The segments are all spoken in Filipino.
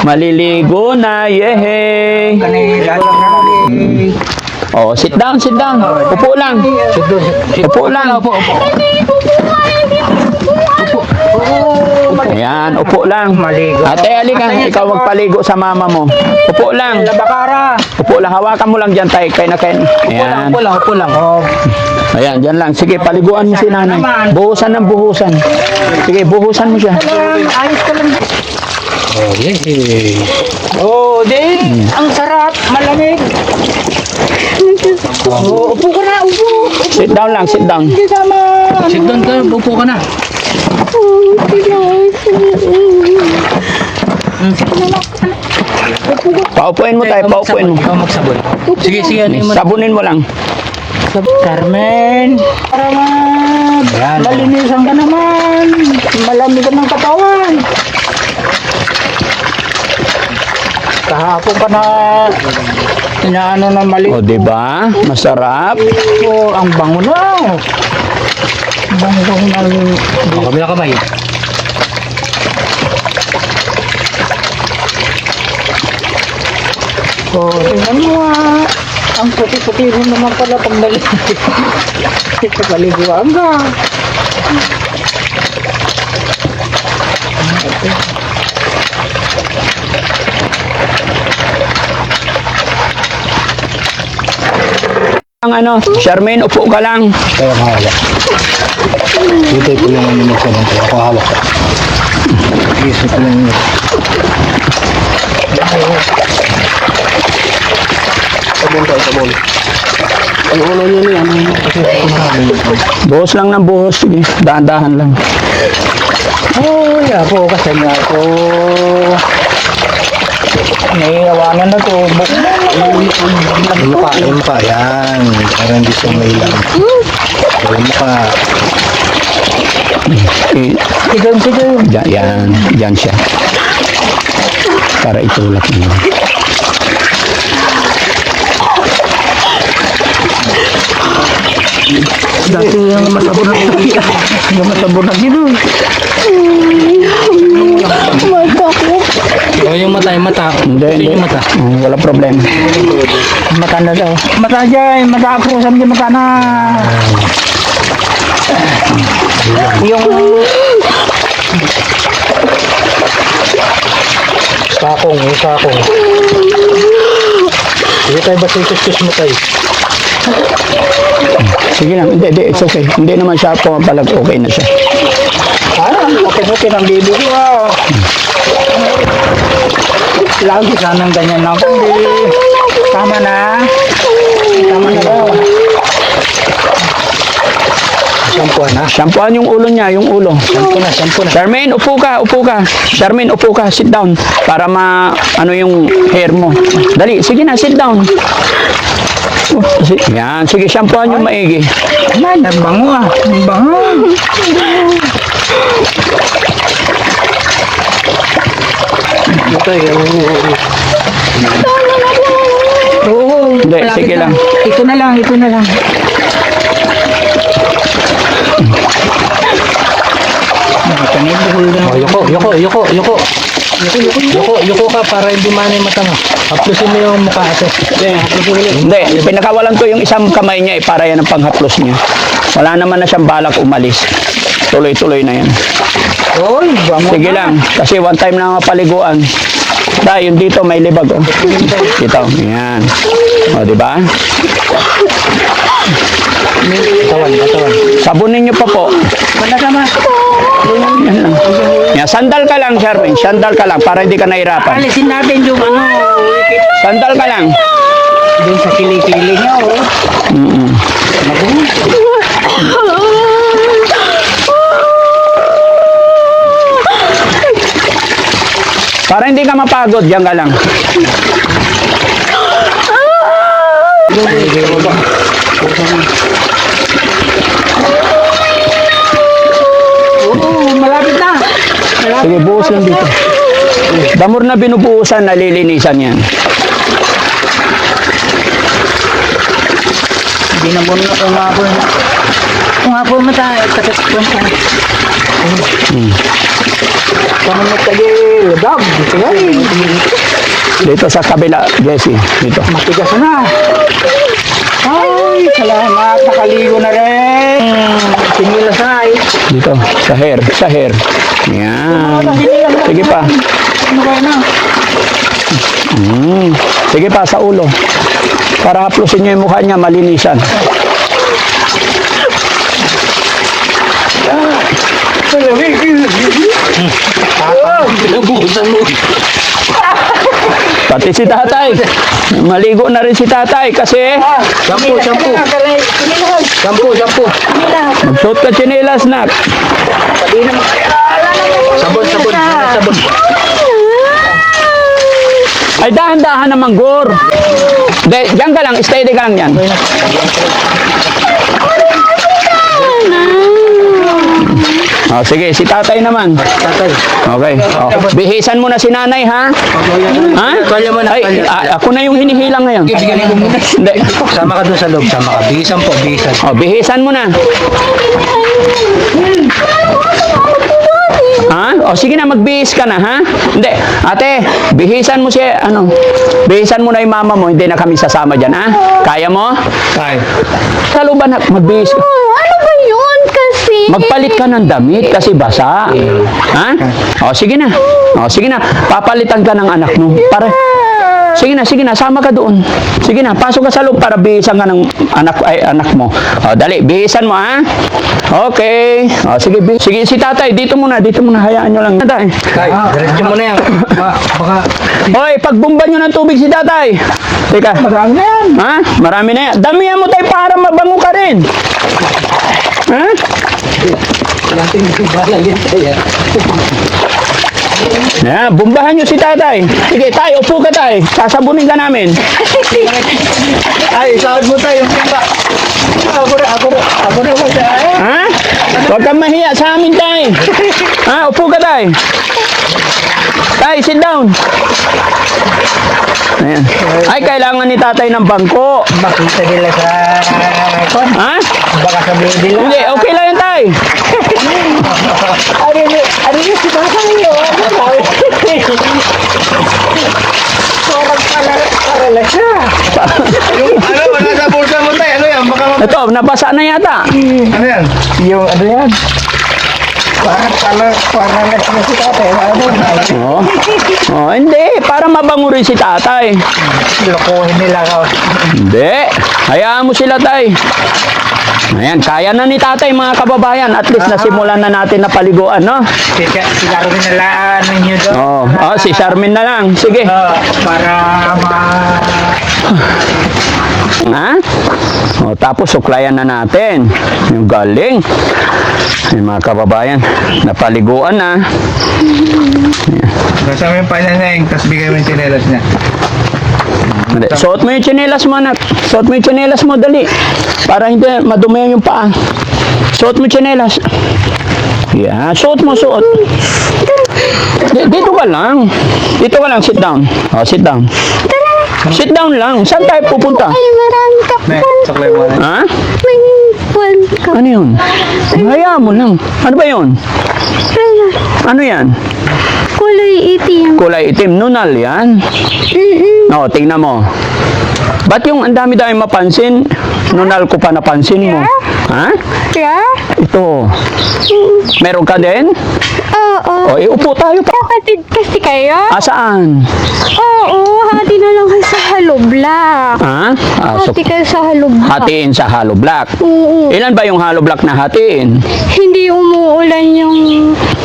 Maliligo na, yehe. Oh, sit down, sit down. Upo lang. Upo lang. Upo. Ayan, upo lang. Ate, halika. Ikaw magpaligo sa mama mo. Upo lang. Upo lang. Hawakan mo lang dyan, tay. Kain na kain. Ayan. Upo lang. Ayan, dyan lang. Sige, paliguan mo si nanay. Buhusan ng buhusan. Sige, buhusan mo siya. Ayos ka lang. Oh, din. Ang sarap. Malamig. Oh, upo ka na, upo. Sit down lang, sit down. Hindi tama. Sit down ka, upo ka na. Paupuin mo tayo, paupuin mo. Ikaw magsabon. Sige, ano mo. Sabunin mo lang. Carmen. Para malinisan ka naman. Malamig ka ng katawan. Kahapon ka na inaano na mali. O, diba? Masarap. Oh, ang bango na. Bango na. Kami na kamay. Oh, tingnan mo ah. Ang puti-puti mo naman pala pag paliguan ka. Ang ano, Charmaine, upo ka lang. Kaya mahawak. Dito ko lang yung magsalang ko. Ako hawak. Isip ko lang yun. Sabon. Ang ulo nyo niya. Buhos lang ng buhos. Sige, dahan-dahan lang. Oh, yapo kasi nga ako. Naiiwanan na to. Yung mukha. Yan. Parang hindi siya may lang. Yung mukha. Eh, Yan siya. Para itulak niyo. Dati yung masabon na yung masabon na gino. Yung mata. Hindi. Yung mata. Wala problema. Mata na daw. Mata dyan. Mata ako. Sabi dyan mata na. Yung Sakong. Hindi tayo ba sus mo tayo? Sige lang, hindi, it's okay. Hindi naman siya pumapalag, okay na siya. puti-puti ng bibi ko. Lagi sanang ganyan na ako. Tama na. Tama na daw. Shampooan yung ulo niya, yung ulo. Shampoo na. Charmaine, upo ka. Charmaine, upo ka, sit down. Para ano yung hair mo. Dali, sige na, sit down. Yan, sige, shampooan yung maigi. Ay, nabango ah. Nabango. Oo. Hindi, sige lang. Ito na lang. Yoko ka para hindi manay mata mo. Haplusin mo yung mukha ate. Hindi, pinakawalan ko yung isang kamay niya para yan ang panghaplos niya. Wala naman na siyang balak umalis. Tuloy-tuloy na yan. Oy, bango. Sige lang, kasi one time na mapaliguan. Dahil yung dito may libag. Oh. Dito, yan. O, diba? Katawan. Sabunin niyo pa po. Wala ka ma. Yan lang. Yan, sandal ka lang, Charmaine. Sandal ka lang para hindi ka nahirapan. Alisin natin yung Sandal ka lang. doon sa kilikili niya, oh. Para hindi ka mapagod, diyan ka lang. Malapit na. Sige, buhos lang dito. Damor na binubuhusan, nalilinisan yan. Hindi na muna umapon. Umapon mo tayo. Kami nagtagi, dab. Dito sa kabila, Jesse. Dito. Matigas na. Ay, salamat. Nakaligo na rin. Sinilas na eh. Dito. Sa hair. Sa hair. Yan. Sige pa. Ano kaya na? Sige pa, sa ulo. Para haplusin niyo yung mukha niya, malinisan. Pinabuhusan mo. Pati si tatay. Maligo na rin si tatay kasi Shampoo. magsuot ka tsinelas, nak. Sabon. Ay, dahan-dahan naman, Gor. Diyan ka lang, steady ka lang yan. Oh, sige, si tatay naman. Tatay. Okay. Oh. Bihisan mo na si nanay, ha? Ha? Kalya mo na, Ay, kalya. ako na yung hinihilang ngayon. Galing ko muna. Hindi. Sama ka doon sa loob. Sama ka. Bihisan po. Bihisan. Oh, bihisan mo na. Ha? O sige na, magbihis ka na, ha? Hindi. Ate, bihisan mo siya, bihisan mo na yung mama mo, hindi na kami sasama dyan, ha? Kaya mo? Ay. Sa loob na, magbihis ka. Ano ba yun kasi? Magpalit ka ng damit kasi basa. Ha? O sige na. O sige na, papalitan ka ng anak mo. Para, sige na, sama ka doon. Sige na, pasok ka sa loob para bihisan ka ng anak mo. O dali, bihisan mo, ha? Okay. O sige, sige si tatay, dito muna, hayaan nyo lang. Tatay. Tay, diretso mo na yan. Baka... Hoy, pagbumba nyo ng tubig si tatay. Teka. Marami na yan. Ha? Marami na yan. Damihan mo tayo para mabango ka rin. Ha? Yan, bumbahan nyo si tatay. Sige, tayo, upo ka tayo. Sasabunin ka namin. Ay, sahod mo tayo. Ako na mo tayo. Ha? Huwag kang mahiya sa amin, tay. Ha? Upo ka, tay. Tay, sit down. Ayan. Ay, kailangan ni tatay ng bangko. Makita nila sa... Ha? Baka sabihin nila. Hindi, okay lang yan, tay. Ano yung si tatay yun? Parang siya. Yung ano, wala sa bulsa mo tayo. Ano yan? Baka... Ito, nabasa na yata. Ano yan? Yung ano yan? Parang na si tatay. Oh. Oh, hindi. Para mabango rin si tatay. Lokohin nila ka. Hindi. Hayaan mo sila, tay. Ayan, kaya na ni tatay, mga kababayan. At least nasimulan na natin na paliguan, no? Si Carmen nalaan ninyo doon. Oh, si Charmin na lang. Sige. Para Ha? O, tapos suklayan na natin. Yung galing. Yung mga kababayan, napaliguan na. Kasama yung panyaneng, tapos bigay mo yung chinelas niya. Hindi. Suot mo yung tsinelas mo, anak. Suot mo yung tsinelas mo, dali. Para hindi madumi yung paa. Suot mo yung tsinelas. Yeah, suot mo, suot. Dito ka lang. Dito ka lang, sit down. Oh, sit down. Sit down lang. Saan tayo pupunta? Ay, marami ka Ne, saklay mo na. Ha? may one ka. Ano yun? Hayaan mo lang. Ano ba yun? Ano yan? Kulay itim. Kulay itim. Nunal yan. No, tingnan mo. Ba't yung ang dami-dami mapansin? Nunal ko pa napansin mo. Ha? Yeah? Ito. Meron ka din? Oo. O, upo tayo pa. Kapatid kasi kayo? Saan? Oo, hati na lang kayo sa haloblak. Ha? Hati kayo sa haloblak. Hatiin sa hollow block. Oo. Ilan ba yung hollow block na hatiin? Hindi umuulan yung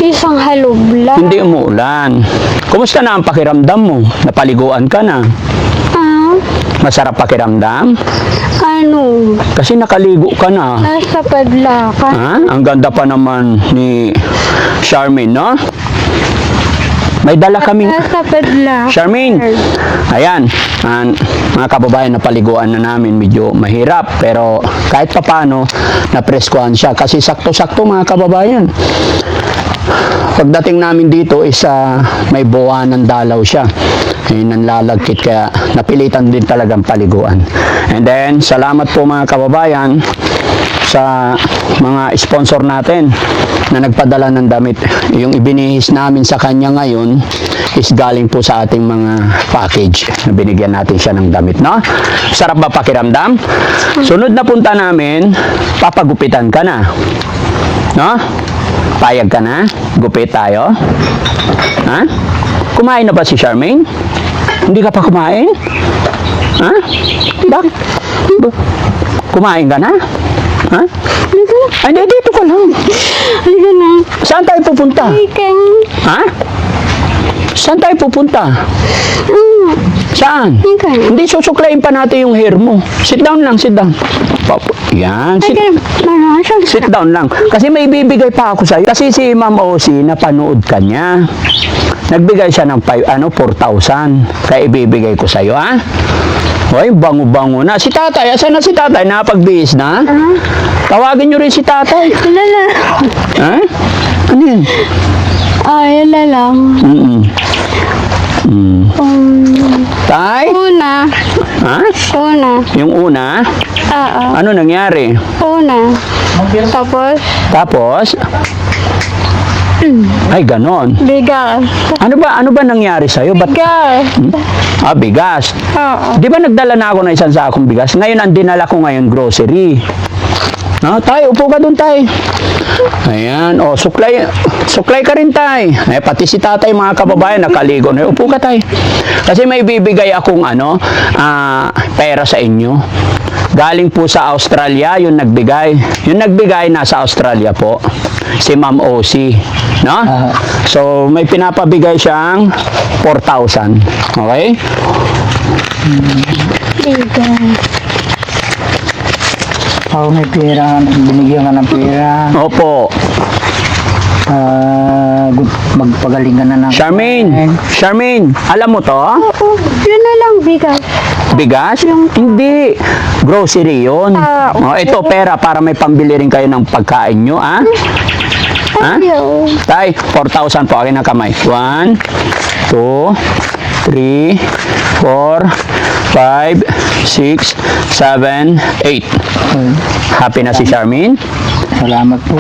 isang haloblak. Hindi umuulan. Kumusta na ang pakiramdam mo? Napaliguan ka na. Ah, Masarap pakiramdam? ano? Kasi nakaligo ka na. Nasa padlakan. Ha? Ang ganda pa naman ni Charmin, no? May dala kaming... Nasa padlakan. Charmin, ayan, mga kababayan, napaliguan na namin, medyo mahirap, pero kahit papano, napreskuhan siya, kasi sakto-sakto mga kababayan. Pagdating namin dito is may buwanan dalaw siya, nanlalagkit, kaya napilitan din talagang paliguan. And then, salamat po mga kababayan sa mga sponsor natin na nagpadala ng damit. Yung ibinihis namin sa kanya ngayon is galing po sa ating mga package na binigyan natin siya ng damit, no? Sarap ba pakiramdam? Sunod na punta namin, papagupitan ka na. No? Payag ka na? Gupit tayo? Ha? Kumain na ba si Charmaine? Hindi ka pa kumain? Ha? Bakit? Kumain ka na? Ha? Ay, hindi, dito ka lang. Halika na. Saan tayo pupunta? Halika. Ha? Saan tayo pupunta? Saan? Halika. Hindi, susuklayin pa natin yung hair mo. Sit down lang, sit down. Yan, Halika na. sit down lang. Kasi may bibigay pa ako sa'yo. Kasi si Ma'am Osi, napanood ka niya. Nagbigay siya ng 4,000. Kaya ibibigay ko sa'yo, ha? Hoy, bango-bango na. Si tatay, asan na si tatay? Napagbihis na? Tawagin nyo rin si tatay. Lala. Ha? Ano yun? Ay, lala. Tay? Una. Ha? Una. Yung una? Oo. Ano nangyari? Una. Tapos, Tapos? Ay, ganon. bigas. Ano ba nangyari sa'yo? Ba't, Bigas. bigas. Oo. Di ba nagdala na ako ng isang sakong bigas? Ngayon, ang dinala ko ngayon, grocery. No, tay, upo ka dun, tay. Ayan, suklay ka rin, tay. Eh, pati si tatay, mga kababayan, nakaligo na. Upo ka, tay. Kasi may bibigay akong, pera sa inyo. Galing po sa Australia, yung nagbigay. Yung nagbigay, nasa Australia po. Si Ma'am Osi. No? So, may pinapabigay siyang 4,000. Okay? Bigas. Ako may pera, binigyan ka ng pera. Opo. Magpagaling ka na ng... Charmaine, alam mo to? Oo. Yun na lang, bigas. Bigas? Hindi. Grocery yun. Oh, ito, pera para may pambili rin kayo ng pagkain nyo, ha? Ha? Ayaw. Tay, 4,000 po. Akin ang kamay. 1, 2, 3, 4, 5, 6, 7, 8. Happy na si Charmaine? Salamat po.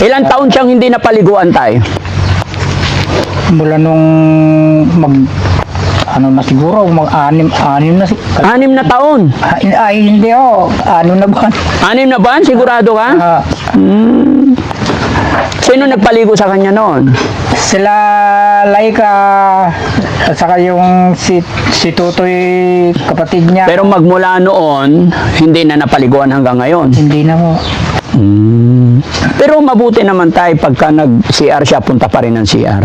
Ilang taon siyang hindi napaliguan, tay? Mula nung ano na siguro, anim na 6 na taon. ay hindi ano na ba? 6 na ba? Sigurado ka? Sino nagpaligo sa kanya noon? Sila Laika at saka yung si Tutoy kapatid niya. Pero magmula noon, hindi na napaliguan hanggang ngayon. Hindi na mo. Pero mabuti naman tayo pagka nag-CR siya, punta pa rin ng CR.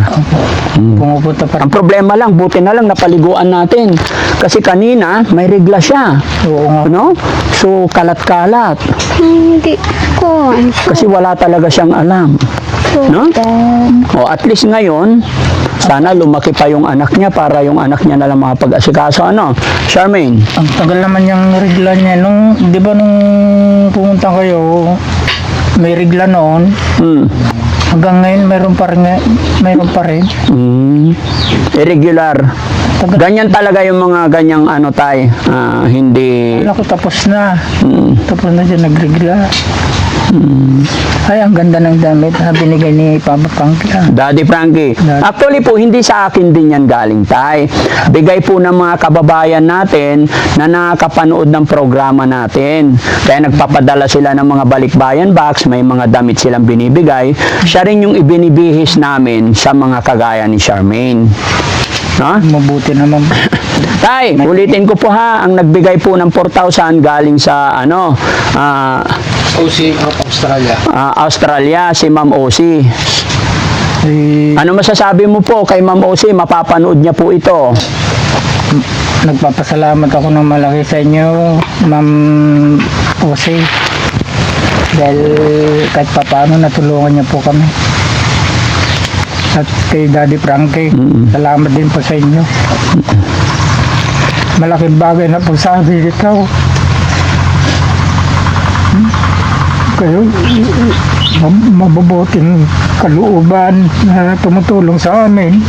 Pumupunta pa rin. Ang problema lang, buti na lang napaliguan natin. Kasi kanina, may regla siya. Oo nga. No? So, kalat-kalat. Hindi ko. Kasi wala talaga siyang alam. No? O, at least ngayon, sana lumaki pa yung anak niya para yung anak niya na lang makapag-asikaso. Ano? Charmaine? Ang tagal naman yung regla niya. Di ba nung pumunta kayo, may regla noon. Hanggang ngayon, mayroon pa rin. Irregular. Ganyan talaga yung mga ganyang hindi... Alam ko, tapos na. Tapos na siya nagregla. Ay, ang ganda ng damit na binigay ni Papa Frankie. Daddy Frankie. Actually po, hindi sa akin din yan galing, tay. Bigay po ng mga kababayan natin na nakapanood ng programa natin. Kaya nagpapadala sila ng mga balikbayan box, may mga damit silang binibigay. Siya rin yung ibinibihis namin sa mga kagaya ni Charmaine. No? Mabuti naman. Tay, ulitin ko po ha, ang nagbigay po ng 4,000 galing sa Osi of Australia. Australia, si Ma'am Osi. Ano masasabi mo po kay Ma'am Osi? Mapapanood niya po ito. Nagpapasalamat ako ng malaki sa inyo, Ma'am Osi. Dahil kahit papaano natulungan niyo po kami. At kay Daddy Frankie, salamat din po sa inyo. Malaking bagay na po sabi ikaw. Kayo, mabubuting kalooban na tumutulong sa amin.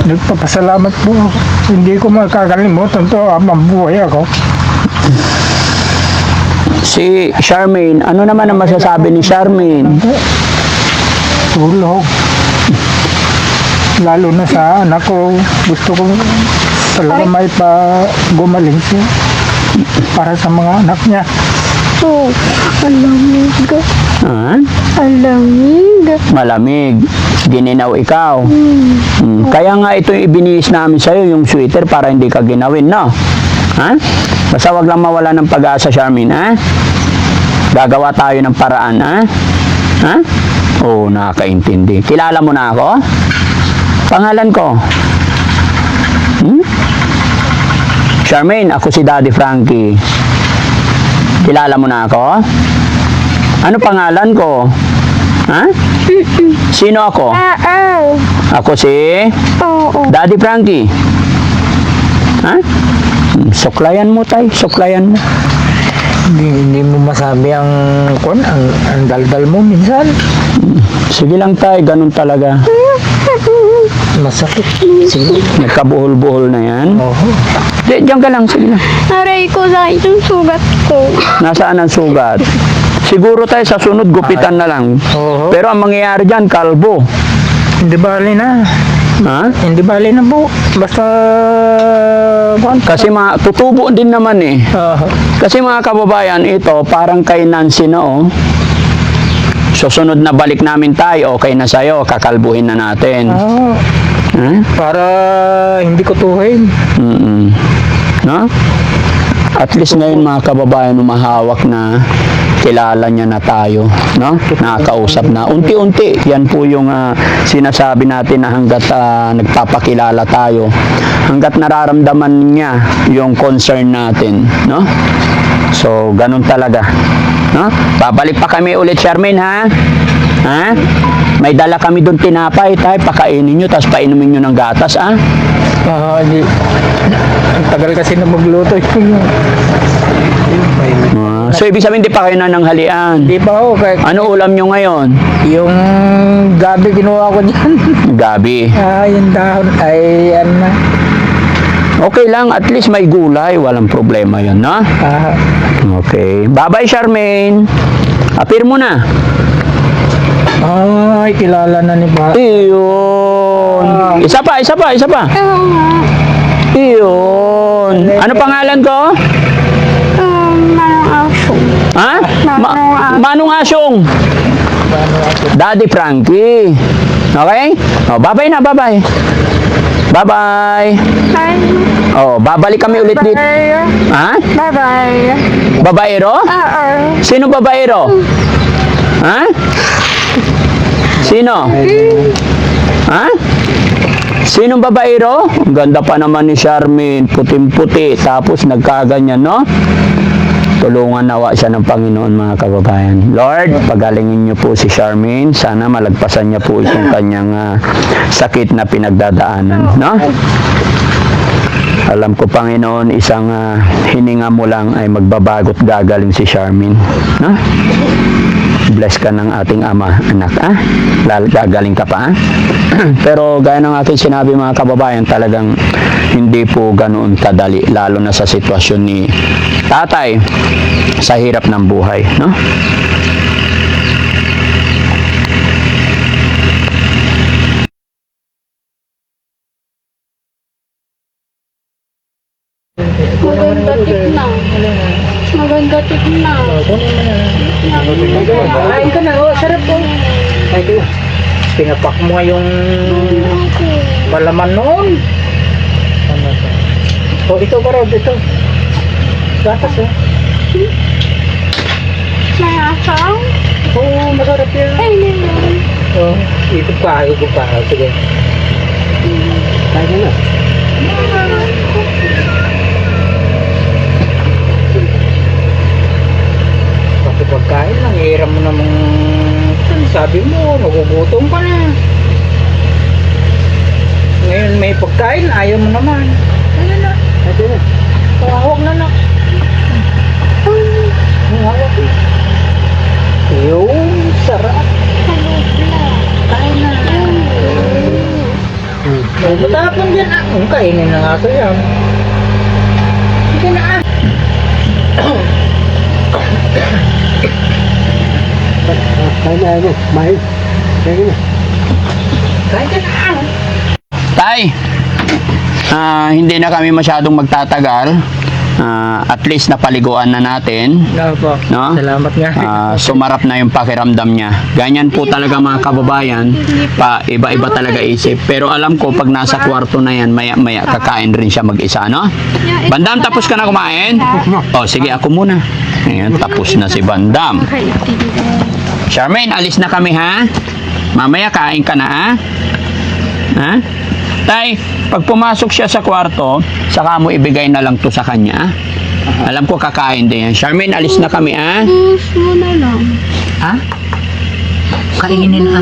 Nagpapasalamat po. Hindi ko makakalimutan to habang buhay ako. Si Charmaine, ano naman ang masasabi ni Charmaine? Tulog. Lalo na sa anak ko, gusto kong talaga may gumaling siya para sa mga anak niya. Oh, alamig. Ha? Alamig. Malamig. Gininaw ikaw. Kaya nga ito yung ibinihis namin sa'yo, yung sweater, para hindi ka ginawin, no? Ha? Basta wag lang mawala ng pag-asa, Charmaine, ha? Gagawa tayo ng paraan, ha? Ha? Oo, nakakaintindi. Kilala mo na ako? Pangalan ko? Charmaine, ako si Daddy Frankie. Kilala mo na ako? Ano pangalan ko? Ha? Sino ako? Ako si Oo. Daddy Frankie. Ha? Suklayan mo, tay. Suklayan mo. Hindi mo masabi ang daldal mo minsan. Sige lang, tay. Ganun talaga. Masakit. Sige. Nagkabuhol-buhol na yan. Oo. Diyan ka lang. Sige lang. Aray ko, sakit yung sugat ko. Nasaan ang sugat? Siguro tayo sa sunod, gupitan na lang. Oo. Pero ang mangyayari dyan, kalbo. Hindi bali na. Ha? Hindi bali na po. Basta... Kasi tutubo din naman eh. Kasi mga kababayan, ito parang kay Nancy na oh. Susunod na balik namin tayo, okay na sa'yo, kakalbuhin na natin. Ha? Para hindi ko tuhin. No? At least ngayon mga kababayan, umahawak na kilala niya na tayo, no? Nakakausap na. Unti-unti, yan po yung sinasabi natin na hanggat nagpapakilala tayo, hanggat nararamdaman niya yung concern natin, no? So, ganun talaga, no? Babalik pa kami ulit, Charmaine, ha? Ha? May dala kami doon tinapay, tayo, pakainin nyo, tapos painumin nyo ng gatas, ha? Hindi. Ang tagal kasi na magluto yun. So, ibig sabihin, di pa kayo nananghalian. Di pa ako. Ano ulam nyo ngayon? Yung gabi kinuha ko dyan. Gabi. Yung dahon ay ano na. Okay lang, at least may gulay. Walang problema yun, no? Okay. Bye-bye, Charmaine. Appear mo na. Ay, kilala na ni Ba. Iyon. Isa pa. Iyon. Ano pangalan ko? Manong aso. Ha? Manong Asyong. Daddy Frankie. Okay? Oh, bye-bye na, bye-bye. Bye-bye. Bye. Oh, babalik kami ulit dito. Ha? Bye-bye. Babaero? Oo. Sino babaero? Ha? Sino? Ha? Sinong babaero? Ang ganda pa naman ni Charmaine, puting-puti, tapos nagkaganyan, no? Tulungan nawa siya ng Panginoon, mga kababayan. Lord, pagalingin niyo po si Charmaine. Sana malagpasan niya po itong kanyang sakit na pinagdadaanan, no? Alam ko, Panginoon, isang hininga mo lang ay magbabago't gagaling si Charmaine, no? Bless ka ng ating ama, anak, gagaling ka pa, Pero gaya ng aking sinabi, mga kababayan, talagang hindi po ganoon kadali, lalo na sa sitwasyon ni tatay sa hirap ng buhay, no? Maganda tignan. Maganda tignan. Kain ka na, sarap po. Ay, ko. Pinapak mo yung palaman noon. Oh, ito ba rin, ito. Gatas, oh. May asang? Oo, masarap yan. Ay, naman. Oh, ito pa, sige. Kain na. Kasi pagkain lang, hiram mo namang sabi mo, nagugutom ka na. Ngayon may pagkain, ayaw mo naman. Ano na? Ito na. Hawak na na. Hawak na. Yung sarap. Kain na. Matapon dyan ah. Kainin na nga ito yan. Sige na ah. Tay, hindi na kami masyadong magtatagal. At least napaliguan na natin. Opo. No? Salamat nga. Sumarap na yung pakiramdam niya. Ganyan po talaga mga kababayan. Iba-iba talaga isip. Pero alam ko, pag nasa kwarto na yan, maya-maya kakain rin siya mag-isa, no? Bandam, tapos ka na kumain? O, sige, ako muna. Ayan, tapos na si Bandam. Charmaine, alis na kami, ha? Mamaya, kain ka na, ha? Ha? Tay, pag pumasok siya sa kwarto, saka mo ibigay na lang to sa kanya. Alam ko kakain din yan. Charmaine, alis na kami, ha? Bus mo na lang. Ha? Kainin ah.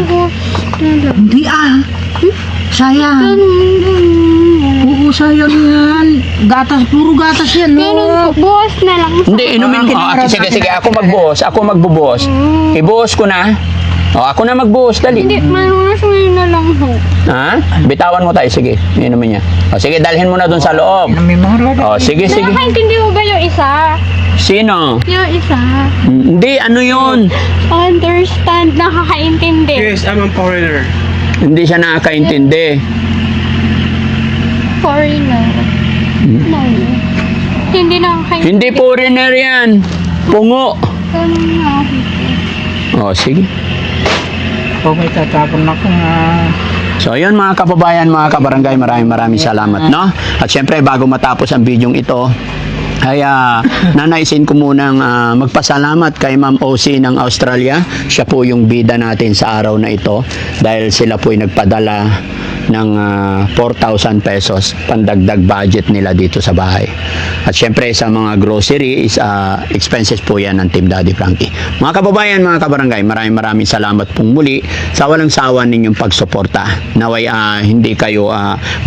Hindi ah. Sayang. Oo, sayang yan. Gatas, puro gatas yan. Ganun po, bukas na lang. Hindi, inumin ko. Sige, ako magbuhos. Ako magbubuhos. Ibuhos ko na. Ako na magbuhos, dali. Hindi, malunas ngayon na lang ho. Ha? Bitawan mo tayo, sige. Inumin niya. Sige, dalhin mo na dun sa loob. May mga rada. Sige. Nakakaintindi mo ba yung isa? Sino? Yung isa. Hindi, ano yun? Understand, nakakaintindi. Yes, I'm a foreigner. Hindi siya nakakaintindi. Foreigner. No. Hindi nakakaintindi. Hindi foreigner yan. Pungo. Ganun nga ako. Sige. Kung may tatapon ako nga. So ayun mga kababayan, mga kabarangay, maraming salamat, no? At syempre bago matapos ang bidyong ito, ay nanaisin ko munang magpasalamat kay Ma'am OC ng Australia. Siya po yung bida natin sa araw na ito dahil sila po ay nagpadala ng 4,000 pesos pandagdag budget nila dito sa bahay. At syempre sa mga grocery is expenses po yan ng Team Daddy Frankie. Mga kababayan, mga kabarangay, maraming salamat pong muli sa walang sawa ninyong pagsuporta. Naway hindi kayo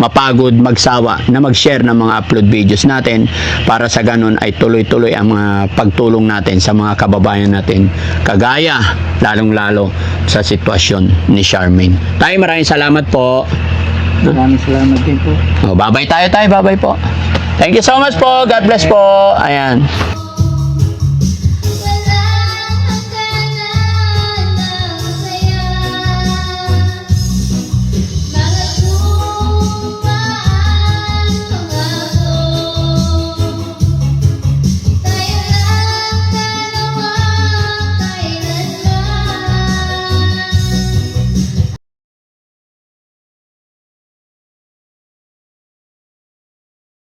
mapagod, magsawa na mag-share ng mga upload videos natin para sa ganun ay tuloy-tuloy ang mga pagtulong natin sa mga kababayan natin kagaya lalong-lalo sa sitwasyon ni Charmaine. Tayo maraming salamat po. Maraming salamat din po. Babay tayo, bye-bye po. Thank you so much po. God bless po. Ayan.